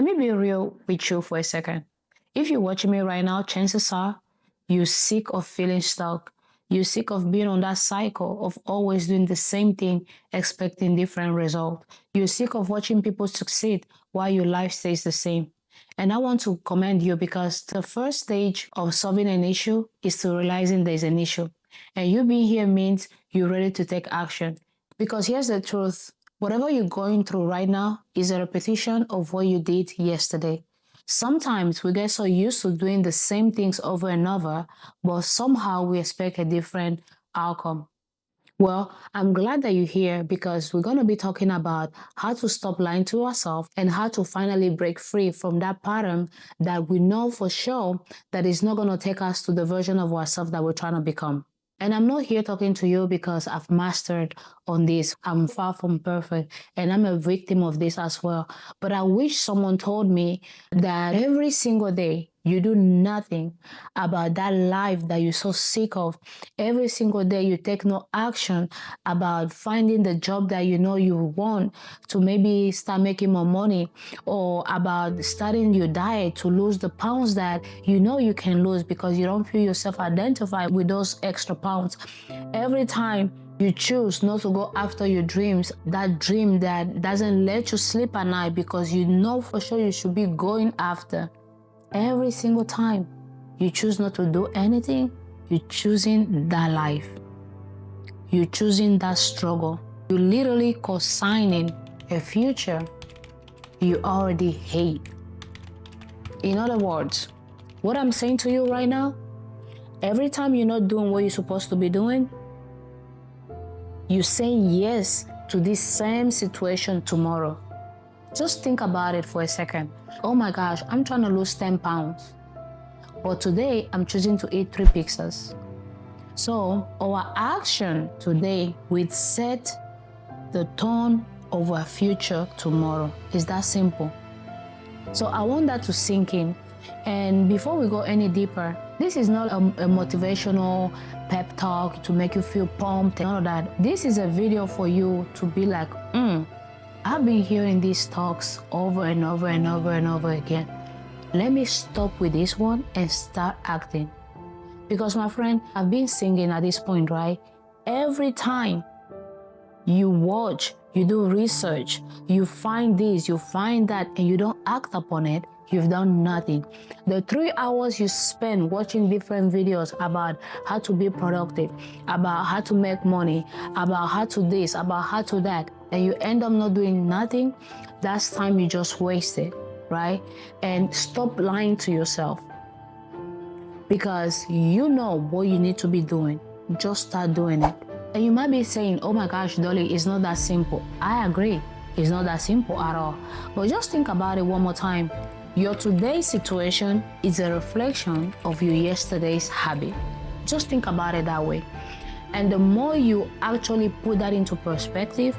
Let me be real with you for a second. If you're watching me right now, chances are you're sick of feeling stuck. You're sick of being on that cycle of always doing the same thing, expecting different results. You're sick of watching people succeed while your life stays the same. And I want to commend you because the first stage of solving an issue is to realizing there's an issue. And you being here means you're ready to take action. Because here's the truth, whatever you're going through right now is a repetition of what you did yesterday. Sometimes we get so used to doing the same things over and over, but somehow we expect a different outcome. Well, I'm glad that you're here because we're going to be talking about how to stop lying to ourselves and how to finally break free from that pattern that we know for sure that is not going to take us to the version of ourselves that we're trying to become. And I'm not here talking to you because I've mastered on this. I'm far from perfect and I'm a victim of this as well. But I wish someone told me that every single day you do nothing about that life that you're so sick of. Every single day you take no action about finding the job that you know you want to maybe start making more money, or about starting your diet to lose the pounds that you know you can lose because you don't feel yourself identified with those extra pounds. Every time you choose not to go after your dreams, that dream that doesn't let you sleep at night because you know for sure you should be going after. Every single time you choose not to do anything, you're choosing that life. You're choosing that struggle. You're literally co-signing a future you already hate. In other words, what I'm saying to you right now, every time you're not doing what you're supposed to be doing, you're saying yes to this same situation tomorrow. Just think about it for a second. Oh my gosh, I'm trying to lose 10 pounds. But today, I'm choosing to eat 3 pizzas. So, our action today will set the tone of our future tomorrow. It's that simple. So, I want that to sink in. And before we go any deeper, this is not a motivational pep talk to make you feel pumped and all of that. This is a video for you to be like, I've been hearing these talks over and over and over and over again. Let me stop with this one and start acting. Because my friend, I've been singing at this point, right? Every time you watch, you do research, you find this, you find that, and you don't act upon it, you've done nothing. The 3 hours you spend watching different videos about how to be productive, about how to make money, about how to this, about how to that, and you end up not doing nothing, that's time you just wasted, right? And stop lying to yourself. Because you know what you need to be doing. Just start doing it. And you might be saying, oh my gosh, Dolly, it's not that simple. I agree. It's not that simple at all. But just think about it one more time. Your today's situation is a reflection of your yesterday's habit. Just think about it that way. And the more you actually put that into perspective,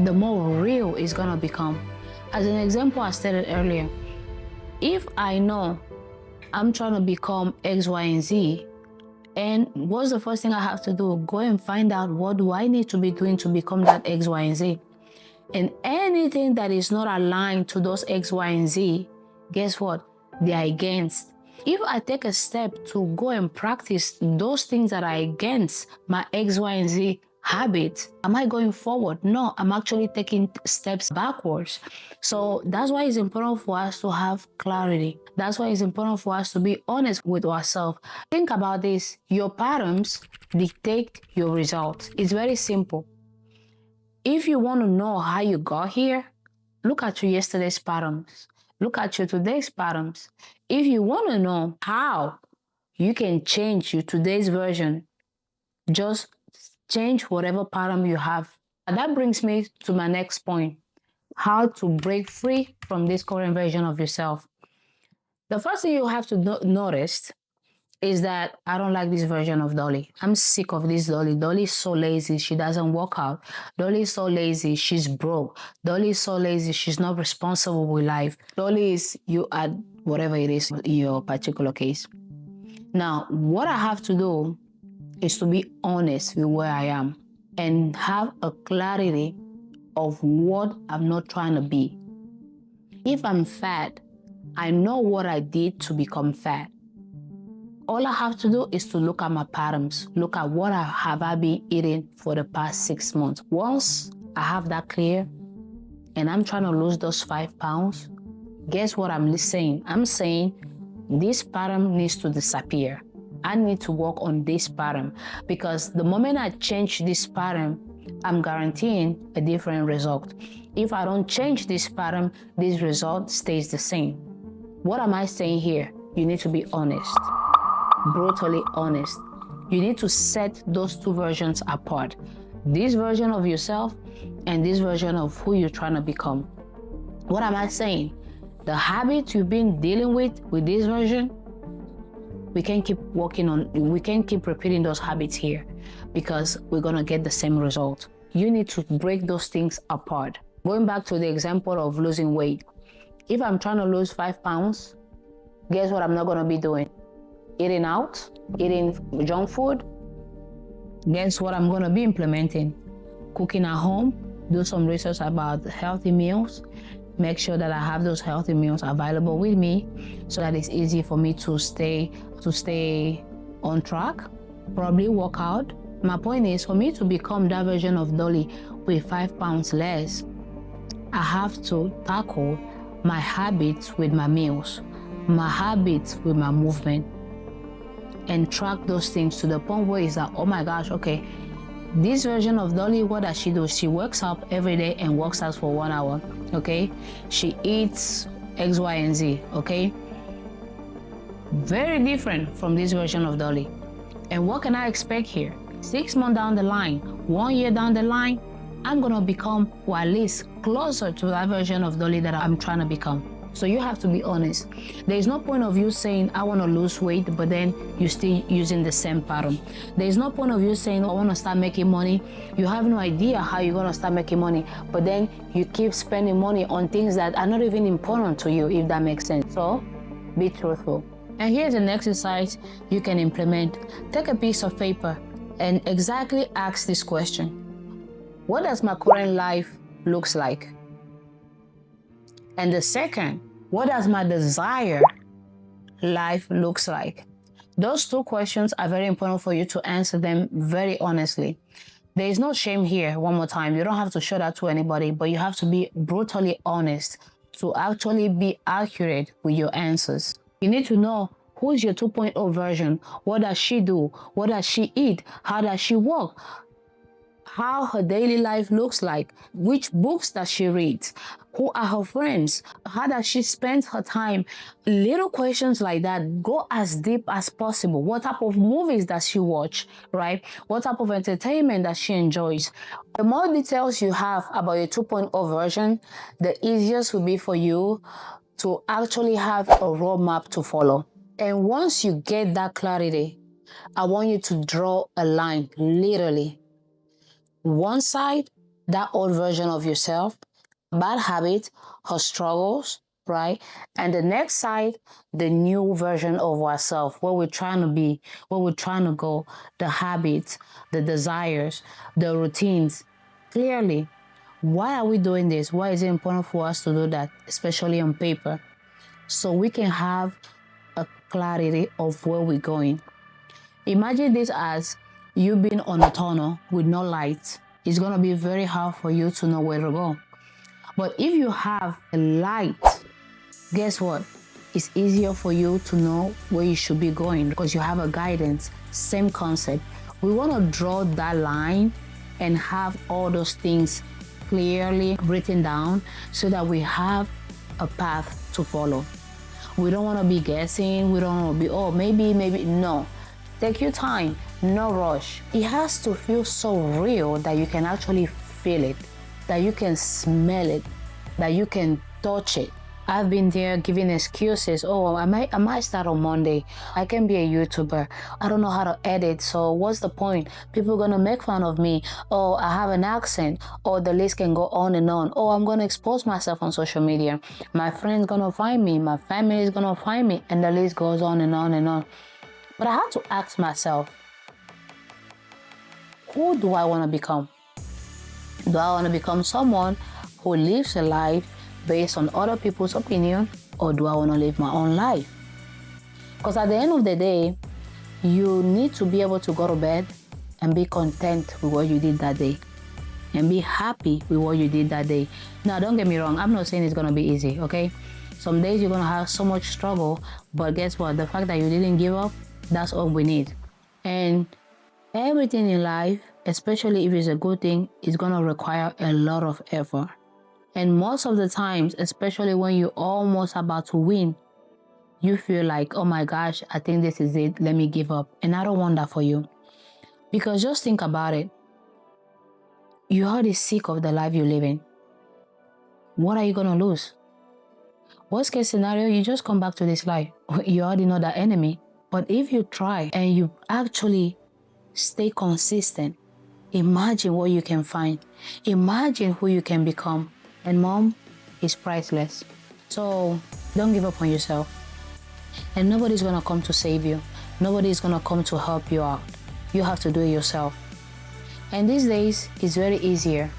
the more real it's gonna become. As an example I stated earlier, if I know I'm trying to become X, Y, and Z, and what's the first thing I have to do? Go and find out what do I need to be doing to become that X, Y, and Z. And anything that is not aligned to those X, Y, and Z, guess what? They are against. If I take a step to go and practice those things that are against my X, Y, and Z habits, am I going forward? No, I'm actually taking steps backwards. So that's why it's important for us to have clarity. That's why it's important for us to be honest with ourselves. Think about this. Your patterns dictate your results. It's very simple. If you want to know how you got here, look at your yesterday's patterns. Look at your today's patterns. If you want to know how you can change your today's version, just change whatever pattern you have. And that brings me to my next point, how to break free from this current version of yourself. The first thing you have to notice is that I don't like this version of Dolly. I'm sick of this Dolly. Dolly is so lazy. She doesn't work out. Dolly is so lazy. She's broke. Dolly is so lazy. She's not responsible with life. Dolly is you at whatever it is in your particular case. Now, what I have to do is to be honest with where I am and have a clarity of what I'm not trying to be. If I'm fat, I know what I did to become fat. All I have to do is to look at my patterns, look at what I been eating for the past 6 months. Once I have that clear and I'm trying to lose those 5 pounds, guess what I'm saying? I'm saying this pattern needs to disappear. I need to work on this pattern, because the moment I change this pattern, I'm guaranteeing a different result. If I don't change this pattern, this result stays the same. What am I saying here? You need to be honest. Brutally honest. You need to set those two versions apart. This version of yourself and this version of who you're trying to become. What am I saying? The habits you've been dealing with this version, we can keep repeating those habits here, because we're gonna get the same result. You need to break those things apart. Going back to the example of losing weight. If I'm trying to lose 5 pounds, guess what I'm not gonna be doing? Eating out, eating junk food. Guess what I'm going to be implementing? Cooking at home, do some research about healthy meals, make sure that I have those healthy meals available with me so that it's easy for me to stay on track, probably work out. My point is, for me to become that version of Dolly with 5 pounds less, I have to tackle my habits with my meals, my habits with my movement, and track those things to the point where it's like, oh my gosh, okay, this version of Dolly, what does she do? She wakes up every day and works out for 1 hour, okay? She eats X, Y, and Z, okay? Very different from this version of Dolly. And what can I expect here? 6 months down the line, 1 year down the line, I'm gonna become, or at least closer to that version of Dolly that I'm trying to become. So you have to be honest. There is no point of you saying, I want to lose weight, but then you're still using the same pattern. There is no point of you saying, I want to start making money. You have no idea how you're going to start making money, but then you keep spending money on things that are not even important to you, if that makes sense. So be truthful. And here's an exercise you can implement. Take a piece of paper and exactly ask this question. What does my current life looks like? And the second, what does my desired life looks like? Those two questions are very important for you to answer them very honestly. There is no shame here. One more time, you don't have to show that to anybody, but you have to be brutally honest to actually be accurate with your answers. You need to know, who's your 2.0 version? What does she do? What does she eat? How does she walk? How her daily life looks like, which books does she read, who are her friends, how does she spend her time. Little questions like that. Go as deep as possible. What type of movies does she watch, right? What type of entertainment does she enjoys? The more details you have about your 2.0 version, the easiest will be for you to actually have a roadmap to follow. And once you get that clarity, I want you to draw a line, literally. One side, that old version of yourself, bad habit, her struggles, right? And the next side, the new version of ourselves, where we're trying to be, where we're trying to go, the habits, the desires, the routines. Clearly, why are we doing this? Why is it important for us to do that, especially on paper? So we can have a clarity of where we're going. Imagine this as you've been on a tunnel with no lights. It's going to be very hard for you to know where to go. But if you have a light, guess what? It's easier for you to know where you should be going because you have a guidance. Same concept. We want to draw that line and have all those things clearly written down so that we have a path to follow. We don't want to be guessing. We don't want to be, oh, maybe. No. Take your time, no rush. It has to feel so real that you can actually feel it, that you can smell it, that you can touch it. I've been there giving excuses. Oh, I might start on Monday. I can be a YouTuber. I don't know how to edit, so what's the point? People are gonna make fun of me. Oh, I have an accent. Oh, the list can go on and on. Oh, I'm gonna expose myself on social media. My friends gonna find me. My family is gonna find me. And the list goes on and on and on. But I had to ask myself, who do I want to become? Do I want to become someone who lives a life based on other people's opinion, or do I want to live my own life? Because at the end of the day, you need to be able to go to bed and be content with what you did that day and be happy with what you did that day. Now, don't get me wrong. I'm not saying it's going to be easy, okay? Some days you're going to have so much struggle, but guess what? The fact that you didn't give up, that's all we need. And everything in life, especially if it's a good thing, is going to require a lot of effort. And most of the times, especially when you're almost about to win, you feel like, oh my gosh, I think this is it. Let me give up. And I don't want that for you. Because just think about it. You're already sick of the life you're living. What are you going to lose? Worst case scenario, you just come back to this life. You already know the enemy. But if you try and you actually stay consistent, imagine what you can find. Imagine who you can become. And mom is priceless. So don't give up on yourself. And nobody's going to come to save you. Nobody's going to come to help you out. You have to do it yourself. And these days, it's very easier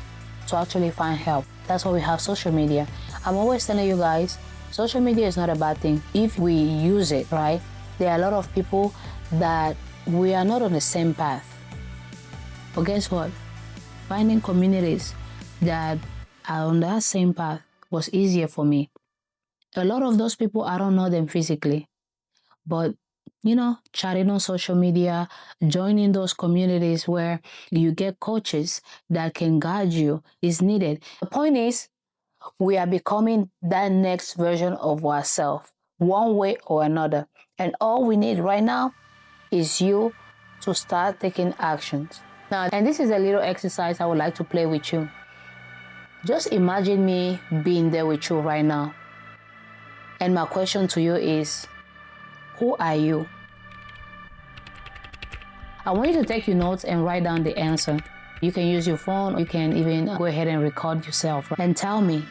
to actually find help. That's why we have social media. I'm always telling you guys, social media is not a bad thing if we use it, right? There are a lot of people that we are not on the same path. But guess what? Finding communities that are on that same path was easier for me. A lot of those people, I don't know them physically. But chatting on social media, joining those communities where you get coaches that can guide you is needed. The point is, we are becoming that next version of ourselves, one way or another. And all we need right now is you to start taking actions. Now, and this is a little exercise I would like to play with you. Just imagine me being there with you right now. And my question to you is, who are you? I want you to take your notes and write down the answer. You can use your phone. You can even go ahead and record yourself. And tell me,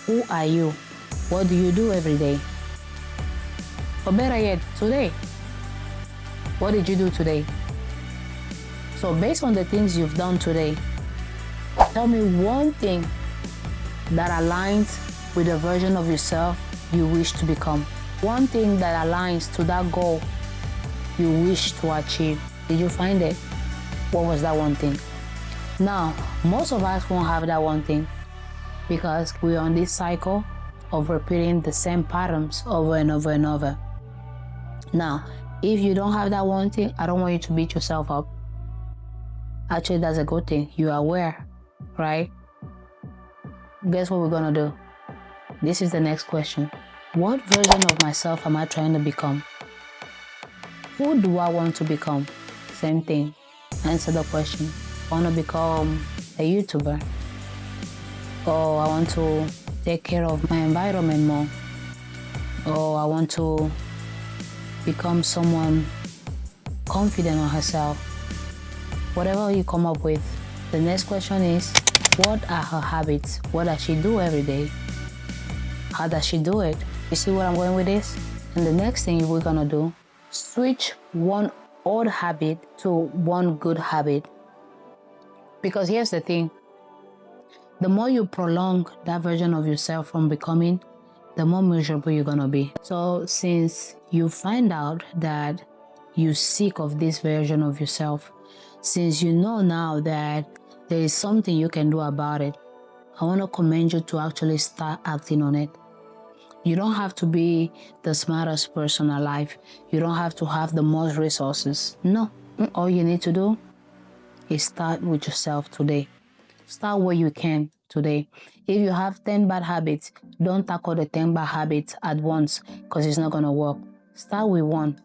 who are you? What do you do every day? Or better yet, today. What did you do today? So based on the things you've done today, tell me one thing that aligns with the version of yourself you wish to become. One thing that aligns to that goal you wish to achieve. Did you find it? What was that one thing? Now, most of us won't have that one thing because we're on this cycle of repeating the same patterns over and over and over. Now, if you don't have that one thing, I don't want you to beat yourself up. Actually, that's a good thing. You are aware, right? Guess what we're gonna do? This is the next question. What version of myself am I trying to become? Who do I want to become? Same thing. Answer the question. I want to become a YouTuber. Or I want to take care of my environment more. Or I want to become someone confident on herself. Whatever you come up with. The next question is, what are her habits? What does she do every day? How does she do it? You see where I'm going with this? And the next thing we're gonna do, switch one old habit to one good habit. Because here's the thing, the more you prolong that version of yourself from becoming, the more miserable you're gonna be. So since you find out that you're sick of this version of yourself, since you know now that there is something you can do about it, I want to commend you to actually start acting on it. You don't have to be the smartest person alive. You don't have to have the most resources. No, all you need to do is start with yourself today. Start where you can today. If you have 10 bad habits, don't tackle the 10 bad habits at once because it's not going to work. Start with one.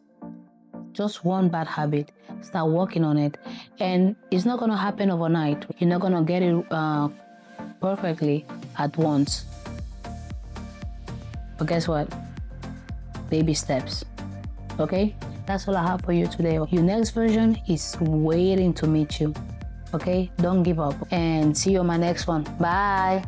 Just one bad habit. Start working on it. And it's not going to happen overnight. You're not going to get it perfectly at once. But guess what? Baby steps. Okay? That's all I have for you today. Your next version is waiting to meet you. Okay? Don't give up. And see you on my next one. Bye.